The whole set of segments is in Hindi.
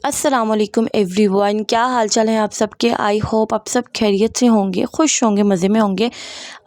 अस्सलाम वालेकुम एवरीवन, क्या हाल चाल है आप सबके। आई होप आप सब खैरियत से होंगे, खुश होंगे, मज़े में होंगे।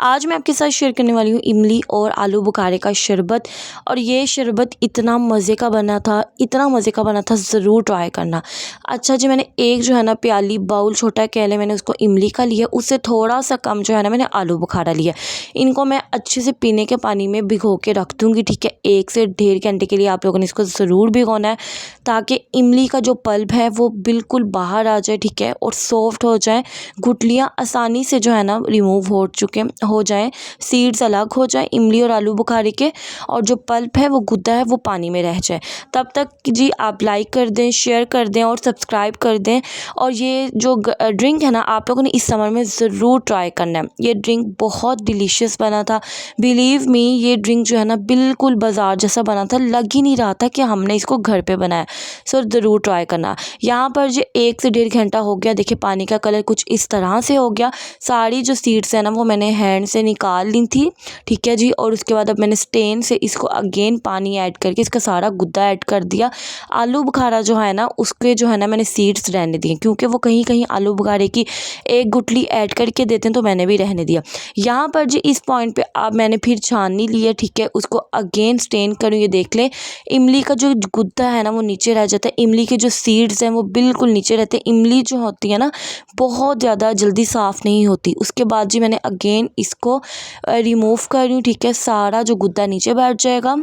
आज मैं आपके साथ शेयर करने वाली हूँ इमली और आलू बुखारे का शरबत। और ये शरबत इतना मज़े का बना था, इतना मज़े का बना था, ज़रूर ट्राई करना। अच्छा जी, मैंने एक जो है ना प्याली बाउल छोटा कह लें, मैंने उसको इमली का लिया, उससे थोड़ा सा कम जो है ना मैंने आलू बुखारा लिया। इनको मैं अच्छे से पीने के पानी में भिगो के रख दूँगी, ठीक है। 1 से 1.5 घंटे के लिए आप लोगों ने इसको ज़रूर भिगोना है, ताकि इमली का जो पल्प है वो बिल्कुल बाहर आ जाए, ठीक है, और सॉफ्ट हो जाए। गुठलियाँ आसानी से जो है ना रिमूव हो जाएं, सीड्स अलग हो जाए इमली और आलू बुखारे के, और जो पल्प है वो गुद्दा है वो पानी में रह जाए। तब तक जी आप लाइक कर दें, शेयर कर दें और सब्सक्राइब कर दें। और ये जो ड्रिंक है ना, आप लोगों ने इस समर में ज़रूर ट्राई करना है। ये ड्रिंक बहुत डिलीशियस बना था, बिलीव मी। ये ड्रिंक जो है ना बिल्कुल बाज़ार जैसा बना था, लग ही नहीं रहा था कि हमने इसको घर पे बनाया। सो ज़रूर ट्राई करना। यहाँ पर जो 1 से 1.5 घंटा हो गया, देखिए पानी का कलर कुछ इस तरह से हो गया। सारी जो सीड्स है ना वो मैंने हैंड से निकाल ली थी, ठीक है जी। और उसके बाद अब मैंने स्टेन से इसको अगेन पानी ऐड करके इसका सारा गुद्दा ऐड कर दिया। आलू बुखारा जो है ना उसके जो है ना मैंने सीड्स रहने दिए, क्योंकि वो कहीं कहीं आलू बुखारे की एक गुठली ऐड करके देते हैं, तो मैंने भी रहने दिया। यहाँ पर जी इस पॉइंट पे अब मैंने फिर छाननी ली है, ठीक है। उसको अगेन स्टेन करूँ, ये देख लें इमली का जो गुद्दा है ना वो नीचे रह जाता है, इमली के जो सीड्स हैं वो बिल्कुल नीचे रहते हैं। इमली जो होती है ना बहुत ज़्यादा जल्दी साफ़ नहीं होती। उसके बाद जी मैंने अगेन इसको रिमूव कर रही हूँ, ठीक है। सारा जो गुद्दा नीचे बैठ जाएगा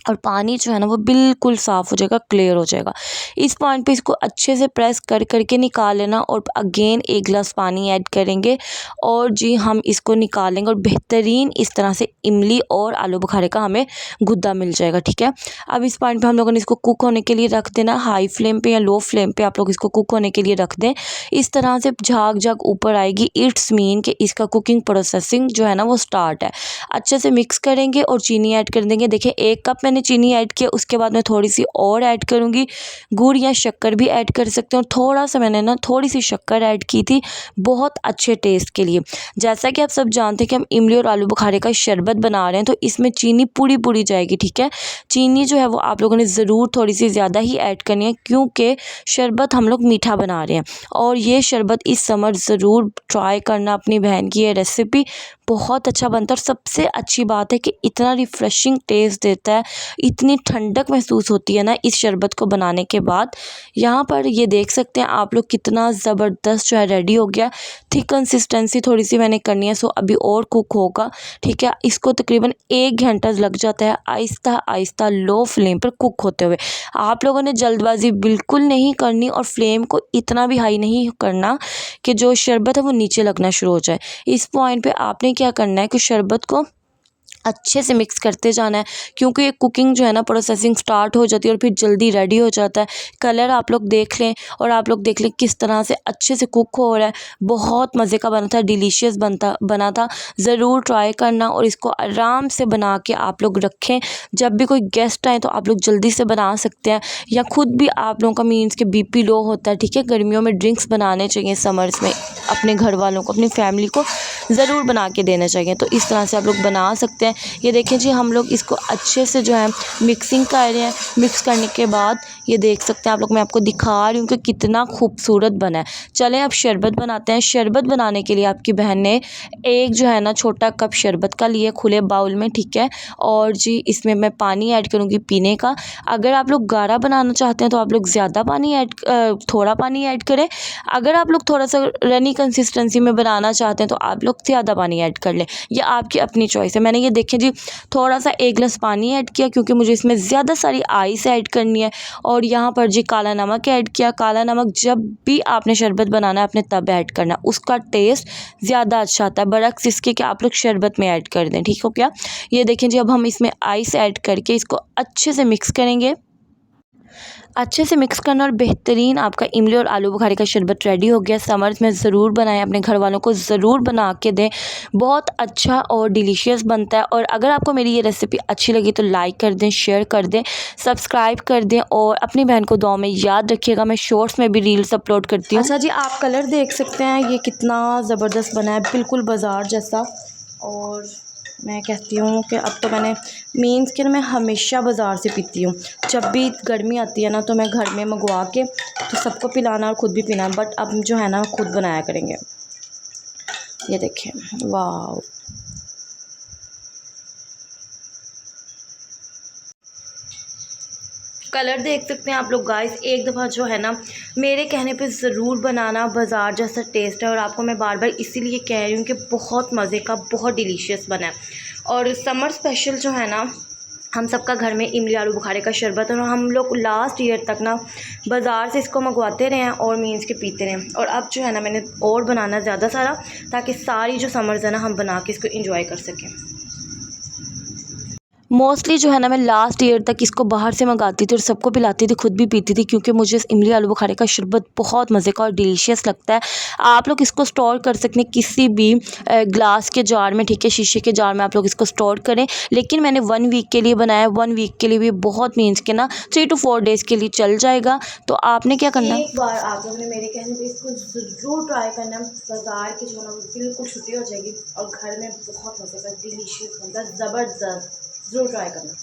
और पानी जो है ना वो बिल्कुल साफ़ हो जाएगा, क्लियर हो जाएगा। इस पॉइंट पे इसको अच्छे से प्रेस कर करके निकाल लेना, और अगेन 1 गिलास पानी ऐड करेंगे और जी हम इसको निकालेंगे, और बेहतरीन इस तरह से इमली और आलू बुखारे का हमें गुद्दा मिल जाएगा, ठीक है। अब इस पॉइंट पे हम लोगों ने इसको कुक होने के लिए रख देना, हाई फ्लेम पे या लो फ्लेम पे आप लोग इसको कुक होने के लिए रख दें। इस तरह से झाग झाग ऊपर आएगी, इट्स मीन कि इसका कुकिंग प्रोसेसिंग जो है ना वो स्टार्ट है। अच्छे से मिक्स करेंगे और चीनी ऐड कर देंगे। देखिए 1 कप मैंने चीनी ऐड किया, उसके बाद मैं थोड़ी सी और ऐड करूँगी। गुड़ या शक्कर भी ऐड कर सकते हो, थोड़ा सा मैंने ना थोड़ी सी शक्कर ऐड की थी, बहुत अच्छे टेस्ट के लिए। जैसा कि आप सब जानते हैं कि हम इमली और आलू बुखारे का शरबत बना रहे हैं, तो इसमें चीनी पूरी पूरी जाएगी, ठीक है। चीनी जो है वो आप लोगों ने ज़रूर थोड़ी सी ज़्यादा ही ऐड करनी है, क्योंकि शरबत हम लोग मीठा बना रहे हैं। और ये शरबत इस समर ज़रूर ट्राई करना, अपनी बहन की ये रेसिपी बहुत अच्छा बनता है। और सबसे अच्छी बात है कि इतना रिफ़्रेशिंग टेस्ट देता है, इतनी ठंडक महसूस होती है ना इस शरबत को बनाने के बाद। यहाँ पर ये देख सकते हैं आप लोग कितना ज़बरदस्त जो है रेडी हो गया। थिक कंसिस्टेंसी थोड़ी सी मैंने करनी है, सो अभी और कुक होगा, ठीक है। इसको तकरीबन 1 घंटा लग जाता है आहिस्ता आहिस्ता लो फ्लेम पर कुक होते हुए। आप लोगों ने जल्दबाजी बिल्कुल नहीं करनी, और फ्लेम को इतना भी हाई नहीं करना कि जो शरबत है वो नीचे लगना शुरू हो जाए। इस पॉइंट पे आपने क्या करना है कि शरबत को अच्छे से मिक्स करते जाना है, क्योंकि ये कुकिंग जो है ना प्रोसेसिंग स्टार्ट हो जाती है और फिर जल्दी रेडी हो जाता है। कलर आप लोग देख लें, और आप लोग देख लें किस तरह से अच्छे से कुक हो रहा है। बहुत मज़े का बना था, डिलीशियस बना था। ज़रूर ट्राई करना, और इसको आराम से बना के आप लोग रखें। जब भी कोई गेस्ट आए तो आप लोग जल्दी से बना सकते हैं, या खुद भी आप लोगों का मीन्स के बीपी लो होता है, ठीक है। गर्मियों में ड्रिंक्स बनाने चाहिए समर्स में, अपने घर वालों को, अपनी फैमिली को ज़रूर बना के देना चाहिए। तो इस तरह से आप लोग बना सकते हैं। ये देखें जी हम लोग इसको अच्छे से जो है मिक्सिंग कर रहे हैं। मिक्स करने के बाद ये देख सकते हैं आप लोग, मैं आपको दिखा रही हूँ कि कितना खूबसूरत बना है। चलें अब शरबत बनाते हैं। शरबत बनाने के लिए आपकी बहन ने एक जो है ना छोटा कप शरबत का लिया खुले बाउल में, ठीक है। और जी इसमें मैं पानी ऐड करूँगी पीने का। अगर आप लोग गाढ़ा बनाना चाहते हैं तो आप लोग ज़्यादा थोड़ा पानी ऐड करें। अगर आप लोग थोड़ा सा रनी कंसिस्टेंसी में बनाना चाहते हैं तो आप लोग ज़्यादा पानी ऐड कर लें, ये आपकी अपनी चॉइस है। मैंने ये देखें जी थोड़ा सा 1 गिलास पानी ऐड किया, क्योंकि मुझे इसमें ज़्यादा सारी आइस ऐड करनी है। और यहाँ पर जी काला नमक ऐड किया। काला नमक जब भी आपने शरबत बनाना है आपने तब ऐड करना, उसका टेस्ट ज़्यादा अच्छा आता है, बरक्स इसके कि आप लोग शरबत में ऐड कर दें, ठीक हो क्या। ये देखें जी अब हम इसमें आइस ऐड करके इसको अच्छे से मिक्स करेंगे। अच्छे से मिक्स करना, और बेहतरीन आपका इमली और आलू बुखारे का शरबत रेडी हो गया। समर्स में ज़रूर बनाएं, अपने घर वालों को ज़रूर बना के दें, बहुत अच्छा और डिलीशियस बनता है। और अगर आपको मेरी ये रेसिपी अच्छी लगी तो लाइक कर दें, शेयर कर दें, सब्सक्राइब कर दें, और अपनी बहन को दुआ में याद रखिएगा। मैं शॉर्ट्स में भी रील्स अपलोड करती हूँ। अच्छा जी आप कलर देख सकते हैं, ये कितना ज़बरदस्त बना है, बिल्कुल बाज़ार जैसा। और मैं कहती हूँ कि अब तो मैंने मीन्स कि मैं हमेशा बाज़ार से पीती हूँ। जब भी गर्मी आती है ना तो मैं घर में मंगवा के तो सबको पिलाना और ख़ुद भी पीना, बट अब जो है ना खुद बनाया करेंगे। ये देखें, वाह। कलर देख सकते हैं आप लोग गाइस। एक दफ़ा जो है ना मेरे कहने पे ज़रूर बनाना, बाज़ार जैसा टेस्ट है। और आपको मैं बार बार इसीलिए कह रही हूँ कि बहुत मज़े का, बहुत डिलीशियस बना है। और समर स्पेशल जो है ना, हम सबका घर में इमली आलू बुखारे का शरबत है, और हम लोग लास्ट ईयर तक ना बाज़ार से इसको मंगवाते रहे हैं और मीन्स के पीते रहे। और अब जो है ना मैंने और बनाना ज़्यादा सारा, ताकि सारी जो समर्स है ना हम बना के इसको इंजॉय कर सकें। मोस्टली जो है ना मैं लास्ट ईयर तक इसको बाहर से मंगाती थी और सबको पिलाती थी, खुद भी पीती थी, क्योंकि मुझे इमली आलू बुखारे का शरबत बहुत मज़े का और डिलीशियस लगता है। आप लोग इसको स्टोर कर सकते हैं किसी भी ग्लास के जार में, ठीक है, शीशे के जार में आप लोग इसको स्टोर करें। लेकिन मैंने 1 वीक के लिए बनाया, 1 वीक के लिए भी बहुत मीन्स के ना 3 to 4 डेज़ के लिए चल जाएगा। तो आपने क्या करना, एक बार आप लोग ने मेरे कहने पर इसको ज़रूर ट्राई करना। बाज़ार की जो है ना बिल्कुल छुट्टी हो जाएगी और घर में बहुत मज़े का डिलीशियस बनता है, ज़बरदस्त। ज़रूर ट्राई करना।